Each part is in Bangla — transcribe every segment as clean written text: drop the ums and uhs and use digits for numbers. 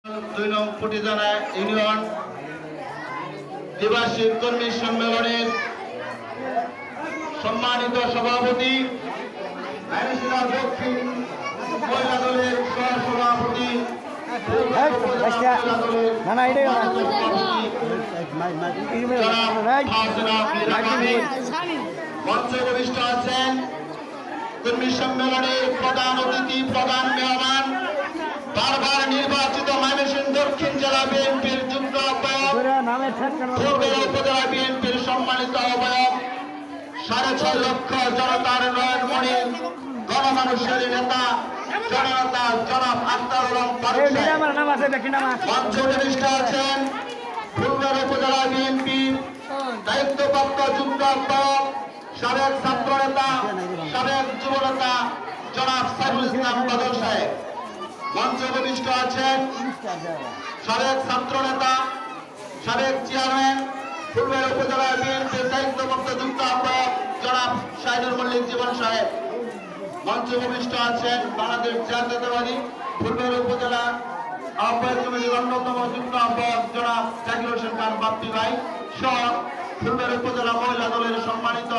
2 নং পুটিজানা ইউনিয়ন দ্বিবার্ষিক কর্মী সম্মেলনের সম্মানিত সভাপতি আইনশৃঙ্খলা দক্ষিণ মহিলা দলের সহসভাপতি মঞ্চে উপবিষ্ট আছেন কর্মী সম্মেলনের প্রধান অতিথি প্রধান মেহমান বারবার নির্বাচিত ময়মনসিংহ দক্ষিণ জেলা বিএনপির যুগ্ম আহ্বায়ক উপজেলা বিএনপির সম্মানিত আহ্বায়ক 6.5 লক্ষ জনতার নয়নমণি গণমানুষের নেতা জনতা জনাব আখতার আলম মঞ্চে উপবিষ্ট আছেন ফুলবাড়ী উপজেলা বিএনপির দায়িত্বপ্রাপ্ত যুগ্ম আহ্বায়ক সাবেক ছাত্র নেতা সাবেক যুব নেতা জনাব সাইফুল ইসলাম বাদল সাহেব মঞ্চে উপবিষ্ট আছেন সাবেক ছাত্র নেতা সাবেক চেয়ারম্যান ফুলবাড়ী উপজেলা বিএনপির দায়িত্বপ্রাপ্ত যুগ্ম আহ্বায়ক জনাব শাহিনুর মল্লিক জীবন সাহেব মঞ্চে উপবিষ্ট আছেন বাংলাদেশ জাতীয়তাবাদী ফুলবাড়ী উপজেলা আহ্বায়ক কমিটির অন্যতম যুগ্ম আহ্বায়ক জনাব জাকির হোসেন খান বাপ্পি ভাই সহ ফুলবাড়ী উপজেলা মহিলা দলের সম্মানিত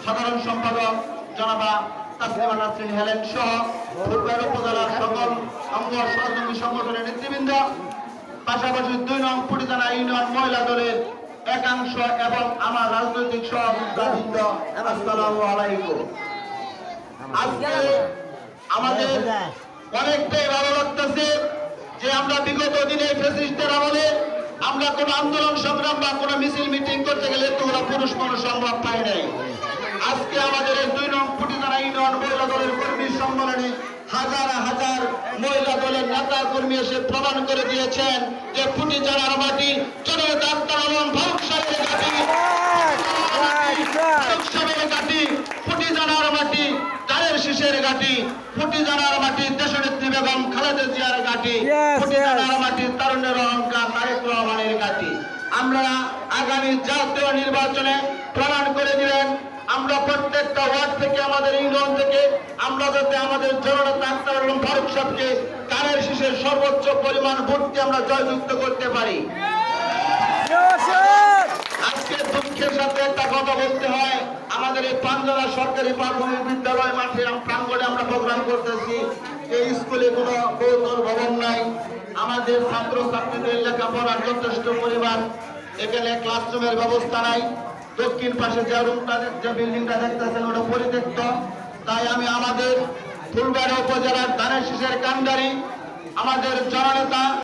সাধারণ সম্পাদক জনাবা তাসলিমা নাসরিন হেলেন সহ ফুলবাড়ী উপজেলার সকল অঙ্গ সহযোগী সংগঠনের নেতৃবৃন্দ পাশাপাশি 2 নং পুটিজানা ইউনিয়ন মহিলা দলের একাংশ এবং আমার রাজনৈতিক সহযোগিতাবৃন্দ আসসালামু আলাইকুম। আজকে আমাদের অনেকটাই ভালো লাগতেছে যে আমরা বিগত দিনে ফ্যাসিস্টদের আমলে আমরা কোনো আন্দোলন সংগ্রাম বা কোনো মিছিল মিটিং করতে গেলে তোমরা পুরুষ মানুষ সম্ভব পাই নাই। আজকে আমাদের এই 2 নং পুটিজানা ইউনিয়ন মহিলা দলের কর্মী সম্মেলনে হাজার হাজার মহিলা দলের নেতা কর্মী এসে প্রমাণ করে দিয়েছেন যে পুটিজানার মাটি জনতা আখতার আলম ভাউসারের ঘাটি পুটিজানার মাটি তারের শীষের ঘাটি পুটিজানার মাটি দেশনেত্রী বেগম খালেদা জিয়ার ঘাটি পুটিজানার মাটি তারুণ্যের অহংকার তারেক রহমানের ঘাটি। আমরা আগামী জাতীয় নির্বাচনে প্রমাণ করে দিলেন আমরা প্রত্যেকটা ওয়ার্ড থেকে আমাদের ইউনিয়ন থেকে আমরা যাতে আমাদের জননেতা আখতার আলম ফারুক সাহেবকে তারের শীষের সর্বোচ্চ পরিমাণ ভোটকে আমরা জয়যুক্ত করতে পারি। আজকে দুঃখের সাথে একটা কথা বলতে হয়, আমাদের এই পাঞ্জলা সরকারি প্রাথমিক বিদ্যালয় মাঠে প্রাঙ্গণে আমরা প্রোগ্রাম করতেছি। এই স্কুলে কোনো বহুতল ভবন নাই, আমাদের ছাত্র ছাত্রীদের লেখাপড়ার যথেষ্ট পরিমাণ এখানে ক্লাসরুমের ব্যবস্থা নাই। দক্ষিণ পাশে যে রুমটা যে বিল্ডিংটা দেখতেছেন ওটা পরিত্যক্ত। তাই আমি আমাদের ফুলবাড়ী উপজেলার ধানের শীষের কান্ডারি আমাদের জননেতা